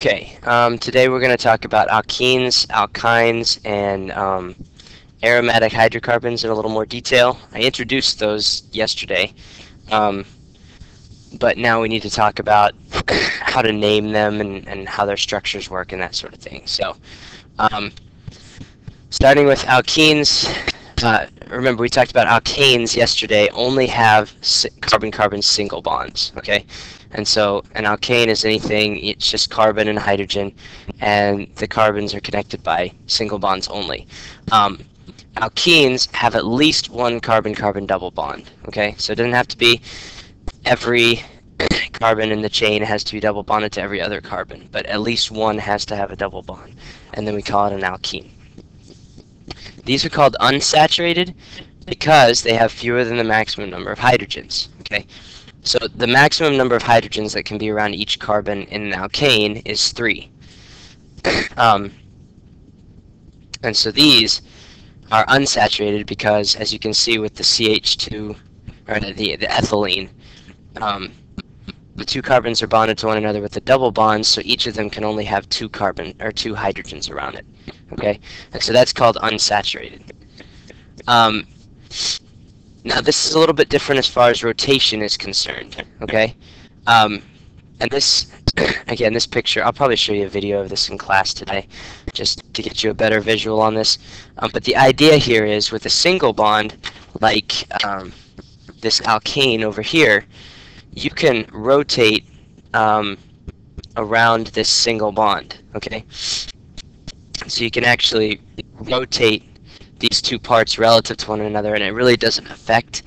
Okay, today we're going to talk about alkenes, alkynes, and aromatic hydrocarbons in a little more detail. I introduced those yesterday, but now we need to talk about how to name them and how their structures work and that sort of thing. So, starting with alkenes, remember we talked about alkanes yesterday only have carbon-carbon single bonds, okay? And so an alkane is anything, it's just carbon and hydrogen, and the carbons are connected by single bonds only. Alkenes have at least one carbon-carbon double bond, okay? So it doesn't have to be every carbon in the chain has to be double bonded to every other carbon, but at least one has to have a double bond, and then we call it an alkene. These are called unsaturated because they have fewer than the maximum number of hydrogens, okay? So the maximum number of hydrogens that can be around each carbon in an alkane is 3. And so these are unsaturated because, as you can see with the CH2, or the ethylene, the two carbons are bonded to one another with a double bond, so each of them can only have two hydrogens around it. Okay, and so that's called unsaturated. Now this is a little bit different as far as rotation is concerned, okay? And this, again, this picture, I'll probably show you a video of this in class today, just to get you a better visual on this. But the idea here is with a single bond, like this alkane over here, you can rotate around this single bond, okay? So you can actually rotate these two parts relative to one another, and it really doesn't affect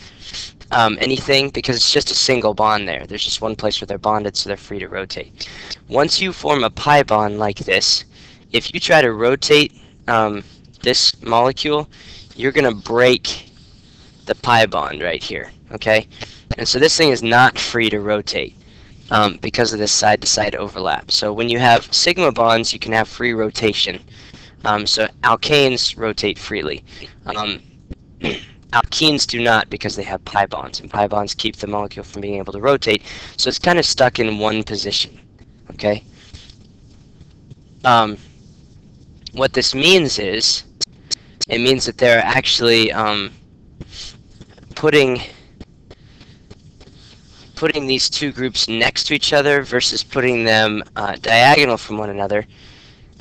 anything because it's just a single bond there. There's just one place where they're bonded, so they're free to rotate. Once you form a pi bond like this, if you try to rotate this molecule, you're going to break the pi bond right here, okay? And so this thing is not free to rotate because of this side-to-side overlap. So when you have sigma bonds, you can have free rotation. So alkanes rotate freely. Alkenes do not because they have pi bonds, and pi bonds keep the molecule from being able to rotate, so it's kind of stuck in one position, okay? What this means is, it means that they're actually putting these two groups next to each other versus putting them diagonal from one another.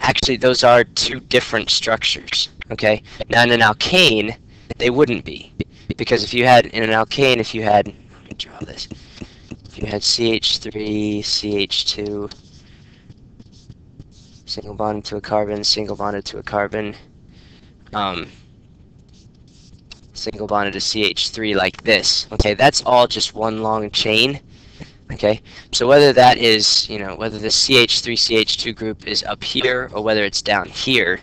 Actually, those are two different structures, okay? Now, in an alkane, they wouldn't be. Because if you had, in an alkane, if you had, let me draw this. If you had CH3, CH2, single bonded to a carbon, single bonded to a carbon, single bonded to CH3 like this, okay? That's all just one long chain. Okay, so whether that is, whether the CH3, CH2 group is up here or whether it's down here,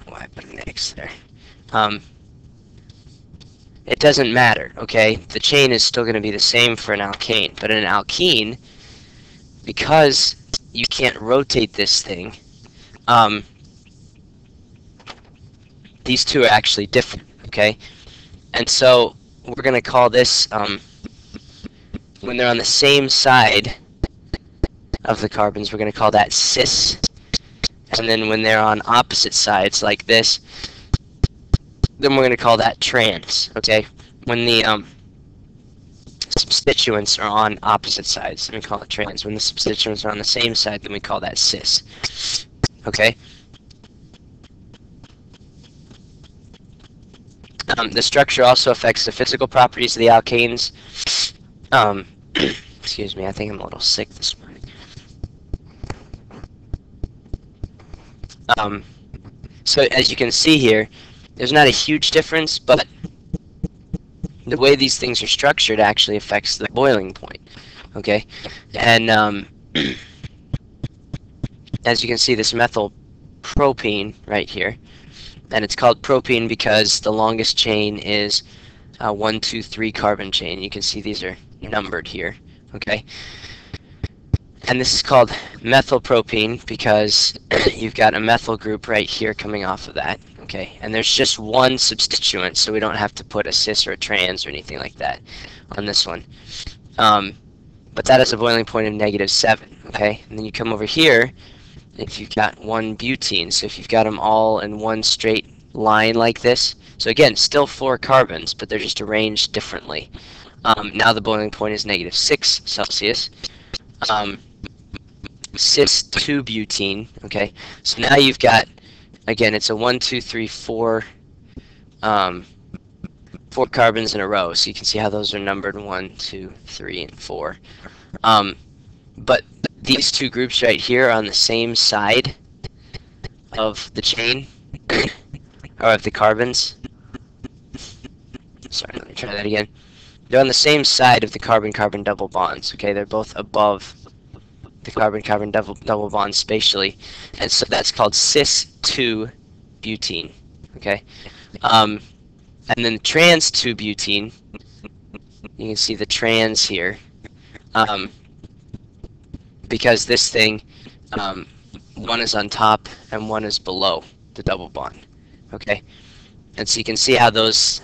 why put an X there? It doesn't matter, okay? The chain is still going to be the same for an alkane, but in an alkene, because you can't rotate this thing, these two are actually different, okay? And so we're going to call this, when they're on the same side of the carbons, we're going to call that cis. And then when they're on opposite sides, like this, then we're going to call that trans, okay? When the substituents are on opposite sides, then we call it trans. When the substituents are on the same side, then we call that cis, okay? The structure also affects the physical properties of the alkanes. Excuse me, I think I'm a little sick this morning. So as you can see here, there's not a huge difference, but the way these things are structured actually affects the boiling point, okay? And as you can see, this methyl propene right here, and it's called propene because the longest chain is a 1, 2, 3 carbon chain. You can see these are numbered here, okay? And this is called methylpropene because you've got a methyl group right here coming off of that, okay? And there's just one substituent, so we don't have to put a cis or a trans or anything like that on this one. but that has a boiling point of -7, okay? And then you come over here, if you've got 1-butene, so if you've got them all in one straight line like this, so again, still 4 carbons, but they're just arranged differently. Now the boiling point is -6 Celsius. Cis-2-butene, okay? So now you've got, again, it's a 1, 2, 3, 4, 4 carbons in a row, so you can see how those are numbered 1, 2, 3, and 4. But these two groups right here are on the same side of the chain, or of the carbons. Sorry, let me try that again. They're on the same side of the carbon-carbon double bonds, okay? They're both above the carbon-carbon double bond spatially, and so that's called cis-2-butene, okay? And then trans-2-butene, you can see the trans here, because this thing, one is on top and one is below the double bond, okay? And so you can see how those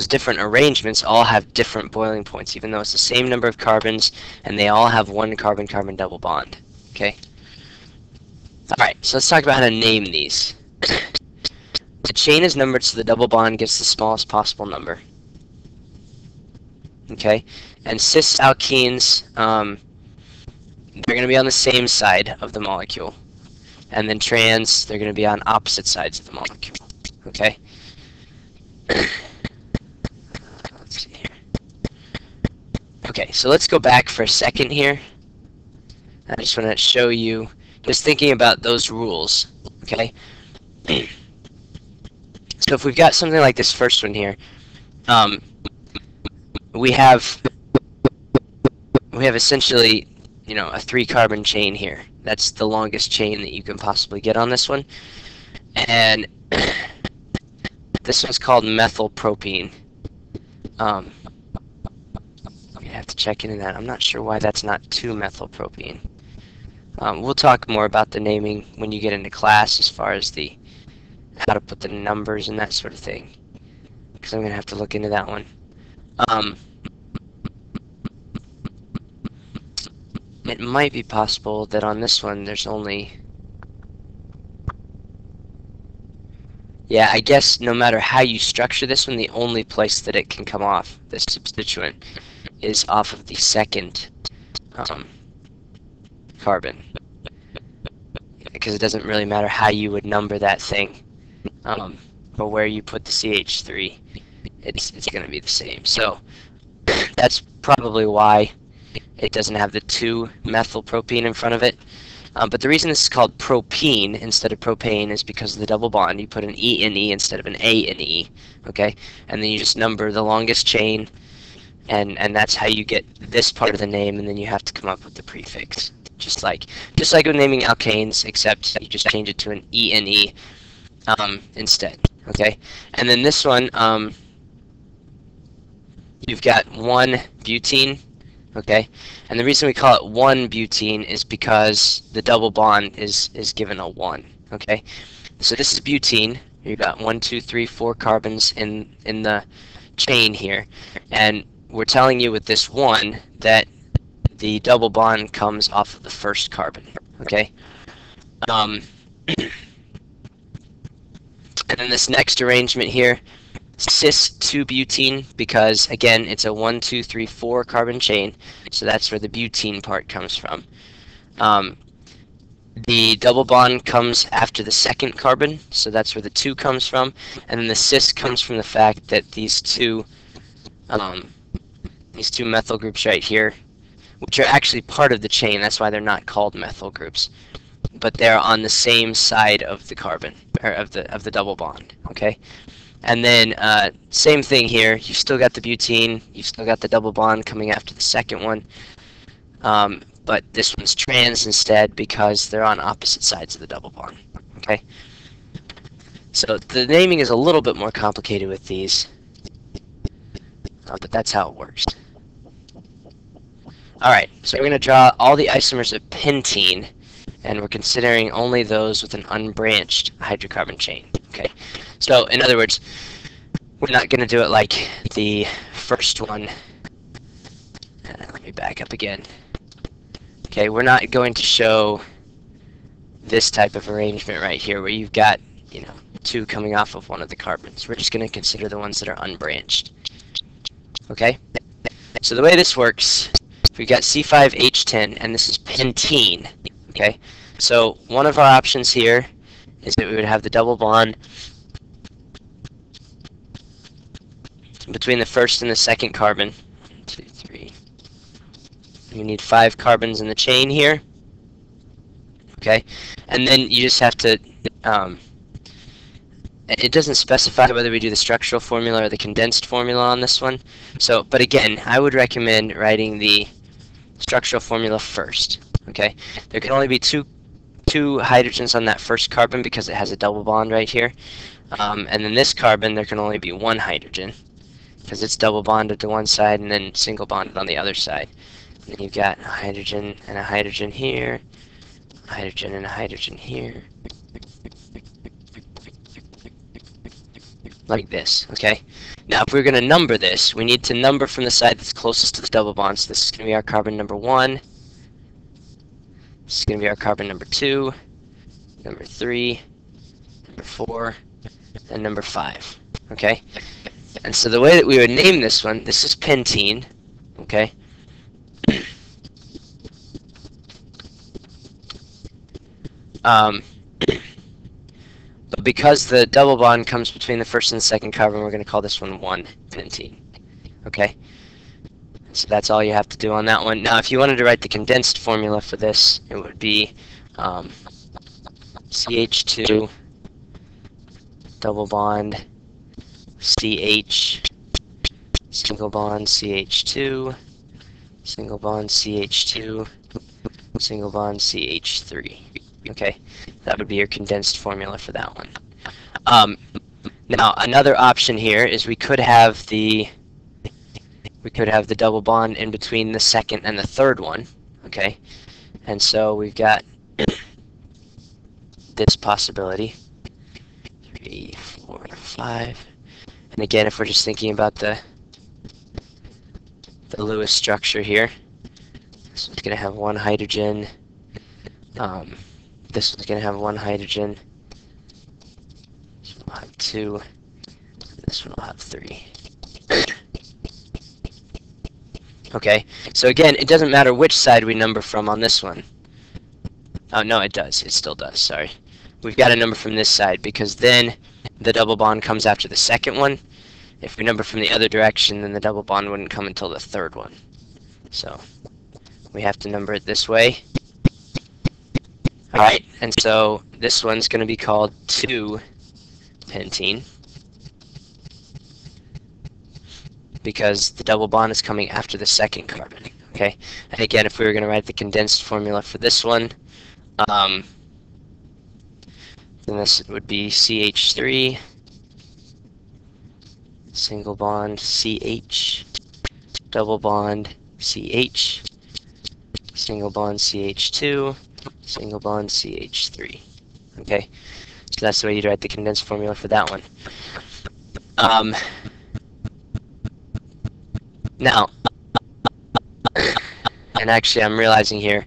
different arrangements all have different boiling points, even though it's the same number of carbons and they all have one carbon-carbon double bond, okay? Alright, so let's talk about how to name these. The chain is numbered so the double bond gives the smallest possible number, okay? And cis alkenes, they're going to be on the same side of the molecule. And then trans, they're going to be on opposite sides of the molecule, okay? Let's see here. Okay, so let's go back for a second here. I just want to show you, just thinking about those rules, okay? So if we've got something like this first one here, we have essentially, you know, a 3-carbon chain here. That's the longest chain that you can possibly get on this one. And this one's called methylpropene. I'm gonna have to check into that. I'm not sure why that's not 2-methylpropene. We'll talk more about the naming when you get into class as far as the how to put the numbers and that sort of thing, because I'm gonna have to look into that one. It might be possible that on this one there's only, yeah, I guess no matter how you structure this one, the only place that it can come off, this substituent, is off of the second carbon, because it doesn't really matter how you would number that thing, or where you put the CH3, it's going to be the same. So that's probably why it doesn't have the 2-methylpropene in front of it. But the reason this is called propene instead of propane is because of the double bond. You put an E in E instead of an A in E, okay? And then you just number the longest chain, and that's how you get this part of the name, and then you have to come up with the prefix. Just like when naming alkanes, except you just change it to an E in E instead, okay? And then this one, you've got 1-butene, okay? And the reason we call it 1-butene is because the double bond is given a 1, okay? So this is butene. You've got 1, 2, 3, 4 carbons in the chain here, and we're telling you with this 1 that the double bond comes off of the first carbon, okay? And then this next arrangement here, cis-2-butene, because again it's a 1, 2, 3, 4 carbon chain, so that's where the butene part comes from. The double bond comes after the second carbon, so that's where the 2 comes from, and then the cis comes from the fact that these two methyl groups right here, which are actually part of the chain, that's why they're not called methyl groups, but they're on the same side of the carbon, or of the double bond, okay? And then same thing here, you've still got the butene, you've still got the double bond coming after the second one, but this one's trans instead because they're on opposite sides of the double bond, okay? So the naming is a little bit more complicated with these, but that's how it works. Alright, so we're going to draw all the isomers of pentene, and we're considering only those with an unbranched hydrocarbon chain, okay? So, in other words, we're not going to do it like the first one. me back up again. Okay, we're not going to show this type of arrangement right here where you've got, you know, two coming off of one of the carbons. We're just going to consider the ones that are unbranched. Okay? So the way this works, we've got C5H10, and this is pentene. Okay? So one of our options here is that we would have the double bond between the first and the second carbon. 1, 2, 3. You need 5 carbons in the chain here. Okay, and then you just have to, it doesn't specify whether we do the structural formula or the condensed formula on this one. So, but again, I would recommend writing the structural formula first. Okay, there can only be two hydrogens on that first carbon because it has a double bond right here. And then this carbon, there can only be 1 hydrogen because it's double bonded to one side and then single bonded on the other side. And then you've got a hydrogen and a hydrogen here. Hydrogen and a hydrogen here, like this. Okay, now if we're going to number this, we need to number from the side that's closest to the double bond. So this is going to be our carbon number 1, this is going to be our carbon number 2, number 3, number 4, and number 5. Okay, and so the way that we would name this one, this is pentene. Okay, but because the double bond comes between the first and the second carbon, we're going to call this one 1-pentene. Okay? So that's all you have to do on that one. Now, if you wanted to write the condensed formula for this, it would be CH2, double bond, CH, single bond, CH2, single bond, CH2, single bond, CH3. Okay, that would be your condensed formula for that one. Now, another option here is we could have the double bond in between the second and the third one. Okay, and so we've got this possibility, 3, 4, 5, and again, if we're just thinking about the Lewis structure here, this one's going to have 1 hydrogen. This one's going to have 1 hydrogen. This one will have 2. This one will have 3. Okay, so again, it doesn't matter which side we number from on this one. Oh, no, it does. It still does, sorry. We've got to number from this side because then the double bond comes after the second one. If we number from the other direction, then the double bond wouldn't come until the third one. So we have to number it this way. Alright, and so this one's going to be called 2-pentene because the double bond is coming after the second carbon. Okay, and again, if we were going to write the condensed formula for this one, then this would be CH3, single bond CH, double bond CH, single bond CH2, single bond CH3. Okay, so that's the way you'd write the condensed formula for that one. Now, and actually I'm realizing here,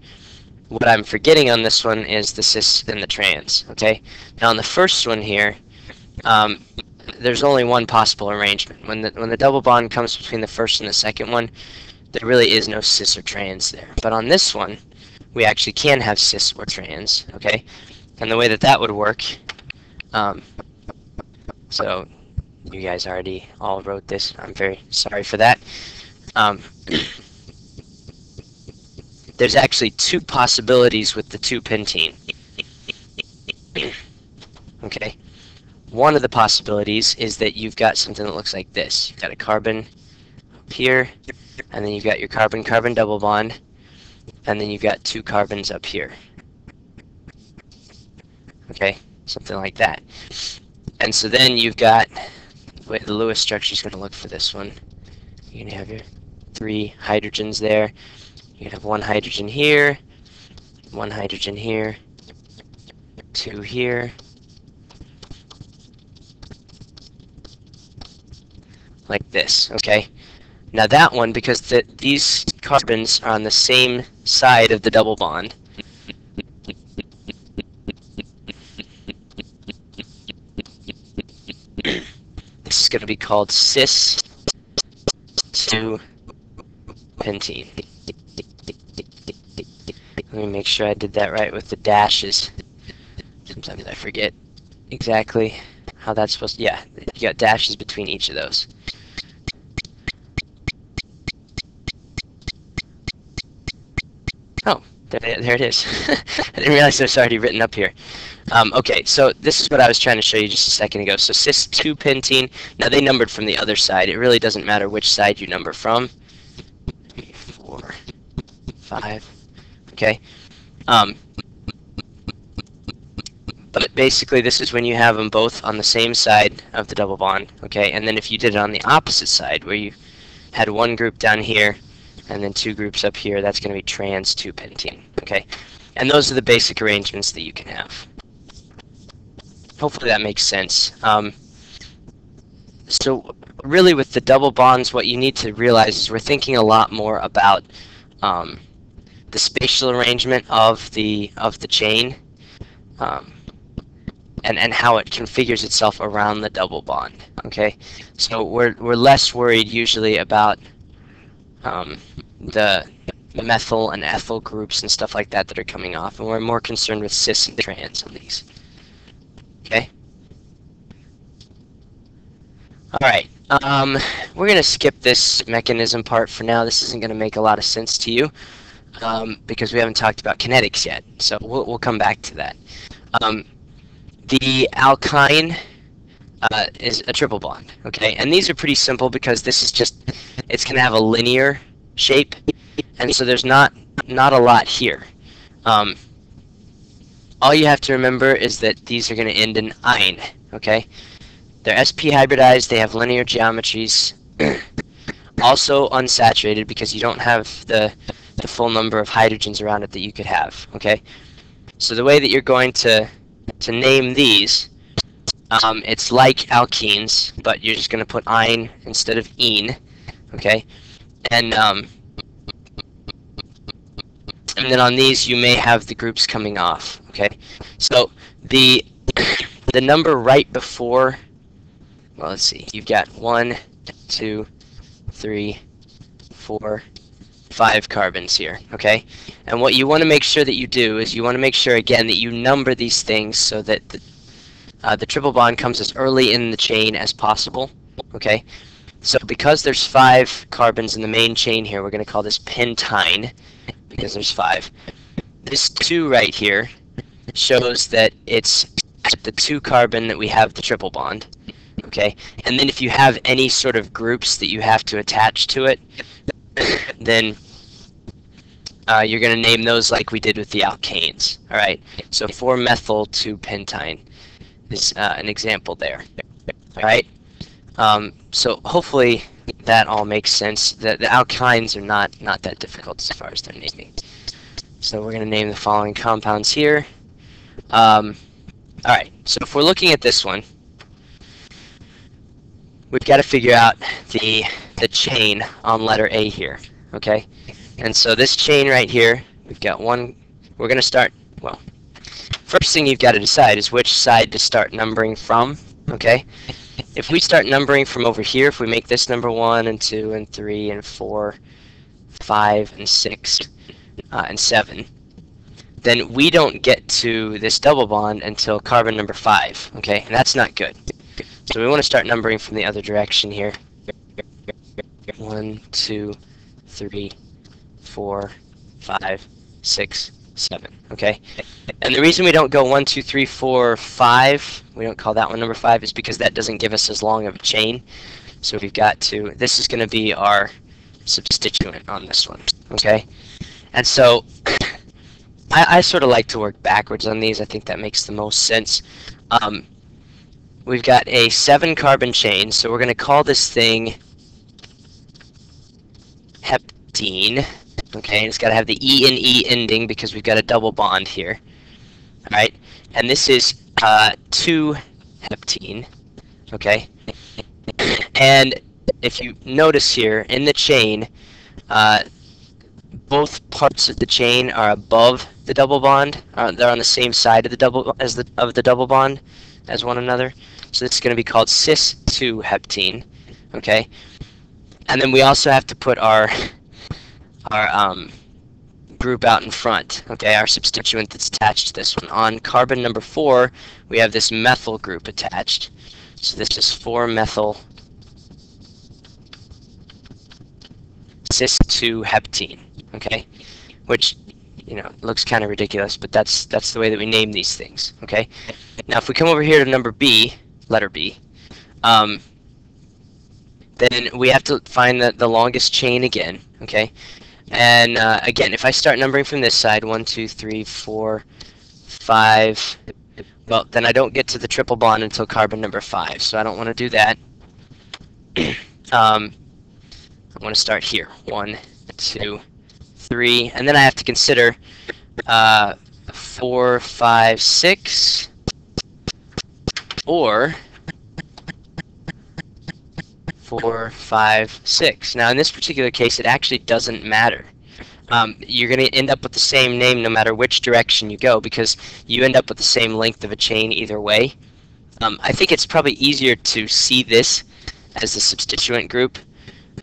what I'm forgetting on this one is the cis and the trans. Okay, now on the first one here, there's only one possible arrangement. When the double bond comes between the first and the second one, there really is no cis or trans there. But on this one, we actually can have cis or trans, okay? And the way that would work, so you guys already all wrote this. I'm very sorry for that. There's actually 2 possibilities with the 2-pentene. Okay? One of the possibilities is that you've got something that looks like this. You've got a carbon up here, and then you've got your carbon-carbon double bond, and then you've got 2 carbons up here. Okay, something like that. And so then you've got, the way the Lewis structure is going to look for this one. You're going to have your 3 hydrogens there. You're going to have 1 hydrogen here, 1 hydrogen here, 2 here, like this, okay? Now that one, because these carbons are on the same side of the double bond, this is going to be called cis 2-pentene. Let me make sure I did that right with the dashes. Sometimes I forget exactly how that's supposed to... Yeah, you got dashes between each of those. Oh, there it is. I didn't realize it was already written up here. Okay, so this is what I was trying to show you just a second ago. So cis 2-pentene, now they numbered from the other side. It really doesn't matter which side you number from. 3, 4, 5, okay? But basically this is when you have them both on the same side of the double bond, okay? And then if you did it on the opposite side, where you had one group down here, and then two groups up here, that's going to be trans 2-pentene, okay? And those are the basic arrangements that you can have. Hopefully that makes sense. So really with the double bonds, what you need to realize is we're thinking a lot more about the spatial arrangement of the chain, and how it configures itself around the double bond, okay? So we're less worried usually about the methyl and ethyl groups and stuff like that that are coming off, and we're more concerned with cis and trans on these. Okay? Alright, we're going to skip this mechanism part for now. This isn't going to make a lot of sense to you, because we haven't talked about kinetics yet, so we'll come back to that. The alkyne is a triple bond, okay? And these are pretty simple because this is just, it's going to have a linear shape, and so there's not a lot here. All you have to remember is that these are going to end in -ine, okay? They're sp hybridized, they have linear geometries, also unsaturated because you don't have the full number of hydrogens around it that you could have, okay? So the way that you're going to name these, it's like alkenes, but you're just going to put -ine instead of -ene, okay? And then on these you may have the groups coming off, okay? So the number right before, well, let's see, you've got 1, 2, 3, 4, 5 carbons here, okay? And what you want to make sure that you do is you want to make sure, again, that you number these things so that the triple bond comes as early in the chain as possible, okay? So because there's 5 carbons in the main chain here, we're going to call this pentyne, because there's 5. This 2 right here shows that it's at the 2 carbon that we have the triple bond, okay? And then if you have any sort of groups that you have to attach to it, then you're going to name those like we did with the alkanes, all right? So 4-methyl 2-pentyne is an example there, all right? So hopefully that all makes sense. The alkynes are not that difficult as far as their naming. So we're going to name the following compounds here. All right, so if we're looking at this one, we've got to figure out the chain on letter A here, okay? And so this chain right here, we've got one, we're going to start, well, first thing you've got to decide is which side to start numbering from, okay? If we start numbering from over here, if we make this number 1 and 2 and 3 and 4, 5 and 6 and 7, then we don't get to this double bond until carbon number 5, okay? And that's not good. So we want to start numbering from the other direction here. 1, 2, 3, 4, 5, 6, 7, okay? And the reason we don't go 1, 2, 3, 4, 5, we don't call that one number 5, is because that doesn't give us as long of a chain. So we've got to, this is going to be our substituent on this one, okay? And so I sort of like to work backwards on these. I think that makes the most sense. We've got a 7-carbon chain, so we're going to call this thing heptene. Okay, and it's got to have the E and E ending because we've got a double bond here. All right, and this is 2-heptene. Okay, and if you notice here in the chain, both parts of the chain are above the double bond. They're on the same side of the double bond as one another. So this is going to be called cis-2 heptene. Okay, and then we also have to put our group out in front. Okay, our substituent that's attached to this one. On carbon number 4, we have this methyl group attached. So this is 4-methyl cis-2 heptene. Okay, which, you know, looks kind of ridiculous, but that's the way that we name these things. Okay, now if we come over here to number B, letter B, then we have to find the longest chain again. Okay, and again, if I start numbering from this side, 1, 2, 3, 4, 5, well, then I don't get to the triple bond until carbon number 5, so I don't want to do that. I want to start here, 1, 2, 3, and then I have to consider 4, 5, 6, or 4, 5, 6. Now, in this particular case, it actually doesn't matter. You're going to end up with the same name no matter which direction you go, because you end up with the same length of a chain either way. I think it's probably easier to see this as the substituent group.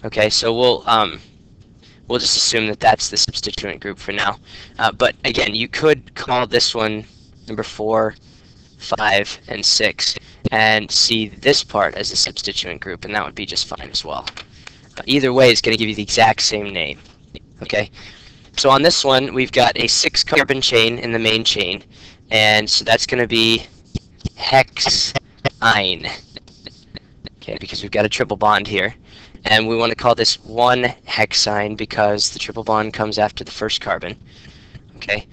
Okay, so we'll just assume that that's the substituent group for now. But again, you could call this one number 4, 5, and 6, and see this part as a substituent group, and that would be just fine as well. Either way, it's going to give you the exact same name. Okay, so on this one, we've got a 6-carbon chain in the main chain, and so that's going to be hexyne. Okay, because we've got a triple bond here. And we want to call this 1-hexyne because the triple bond comes after the first carbon. Okay,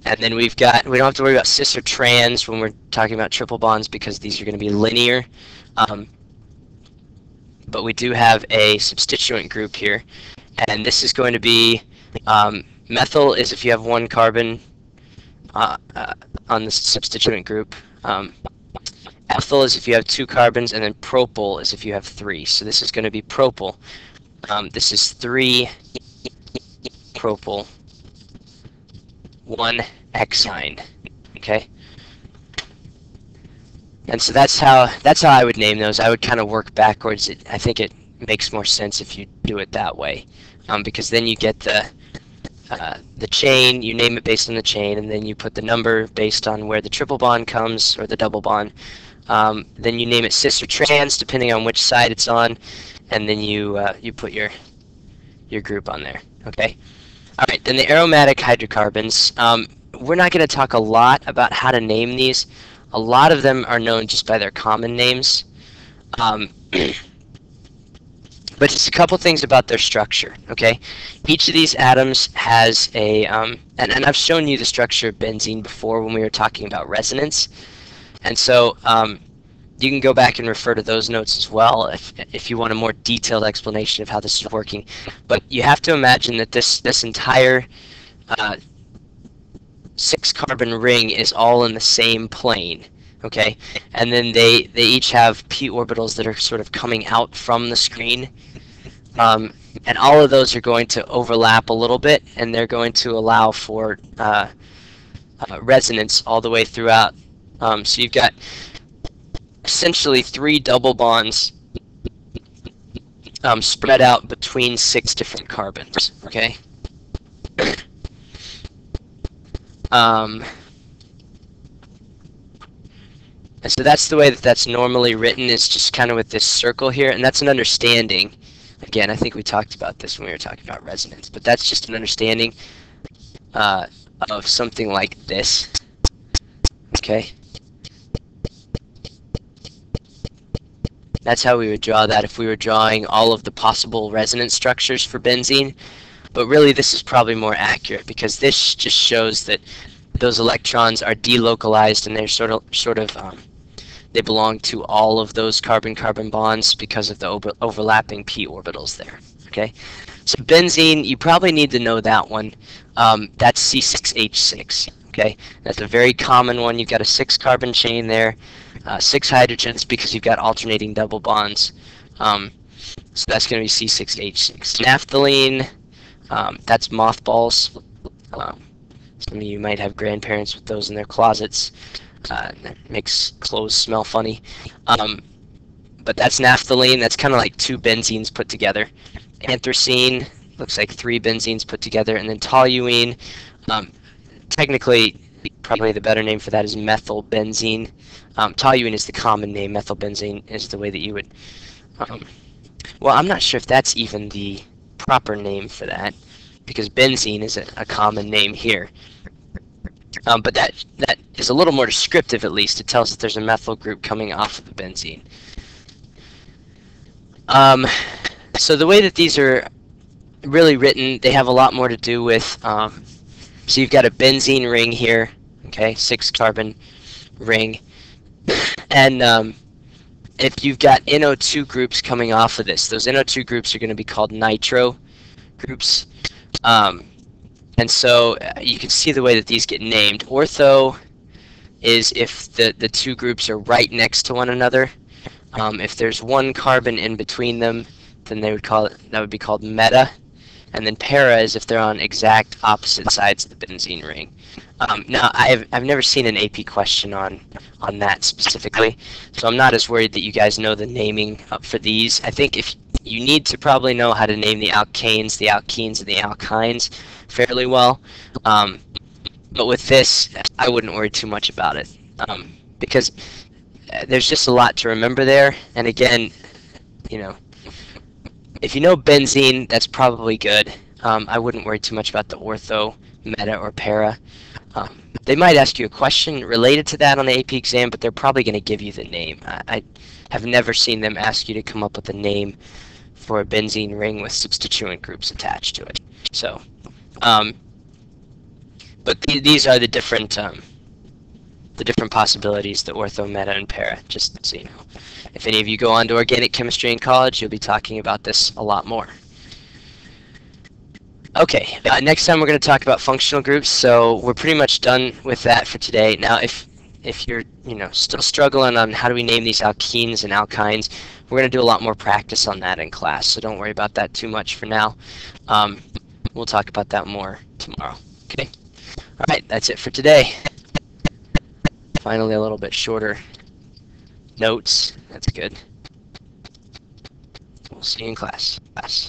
and then we don't have to worry about cis or trans when we're talking about triple bonds because these are going to be linear. But we do have a substituent group here, and this is going to be methyl is if you have 1 carbon on the substituent group. Ethyl is if you have 2 carbons, and then propyl is if you have 3. So this is going to be propyl. This is 3 propyl, 1-hexyne. Okay, and so that's how I would name those. I would kind of work backwards. I think it makes more sense if you do it that way, because then you get the chain. You name it based on the chain, and then you put the number based on where the triple bond comes or the double bond. Then you name it cis or trans depending on which side it's on, and then you put your group on there. Okay. All right. Then the aromatic hydrocarbons. We're not going to talk a lot about how to name these. A lot of them are known just by their common names. But just a couple things about their structure. Okay. Each of these atoms has a and I've shown you the structure of benzene before when we were talking about resonance. And so you can go back and refer to those notes as well if you want a more detailed explanation of how this is working. But you have to imagine that this entire 6-carbon ring is all in the same plane. Okay, and then they each have p orbitals that are sort of coming out from the screen. And all of those are going to overlap a little bit, and they're going to allow for resonance all the way throughout. So you've got essentially 3 double bonds spread out between 6 different carbons. Okay. And so that's the way that's normally written, is just kind of with this circle here, and that's an understanding. Again, I think we talked about this when we were talking about resonance, but that's just an understanding of something like this. Okay. That's how we would draw that if we were drawing all of the possible resonance structures for benzene. But really, this is probably more accurate because this just shows that those electrons are delocalized and they're sort of they belong to all of those carbon-carbon bonds because of the overlapping p orbitals there. Okay, so benzene, you probably need to know that one. That's C6H6. Okay, that's a very common one. You've got a 6-carbon chain there, 6 hydrogens because you've got alternating double bonds. So that's going to be C6H6. Naphthalene, that's mothballs. Some of you might have grandparents with those in their closets. That makes clothes smell funny. But that's naphthalene. That's kind of like two benzenes put together. Anthracene looks like three benzenes put together. And then toluene, technically, probably the better name for that is methylbenzene. Toluene is the common name. Methylbenzene is the way that you would... well, I'm not sure if that's even the proper name for that, because benzene is a common name here. But that is a little more descriptive, at least. It tells that there's a methyl group coming off of the benzene. So the way that these are really written, they have a lot more to do with, so you've got a benzene ring here, okay, 6-carbon ring, and if you've got NO2 groups coming off of this, those NO2 groups are going to be called nitro groups, and so you can see the way that these get named. Ortho is if the two groups are right next to one another. If there's one carbon in between them, then they would call it, that would be called meta. And then para is if they're on exact opposite sides of the benzene ring. Now, I've never seen an AP question on that specifically, so I'm not as worried that you guys know the naming for these. I think if you need to probably know how to name the alkanes, the alkenes, and the alkynes fairly well. But with this, I wouldn't worry too much about it, because there's just a lot to remember there. And again, you know, if you know benzene, that's probably good. I wouldn't worry too much about the ortho, meta, or para. They might ask you a question related to that on the AP exam, but they're probably going to give you the name. I have never seen them ask you to come up with a name for a benzene ring with substituent groups attached to it. So, but these are the different possibilities, the ortho, meta, and para, just so you know. If any of you go on to organic chemistry in college, you'll be talking about this a lot more. Okay, next time we're going to talk about functional groups, so we're pretty much done with that for today. Now, if you're still struggling on how do we name these alkenes and alkynes, we're going to do a lot more practice on that in class, so don't worry about that too much for now. We'll talk about that more tomorrow. Okay? All right, that's it for today. Finally, a little bit shorter notes. That's good. We'll see you in class.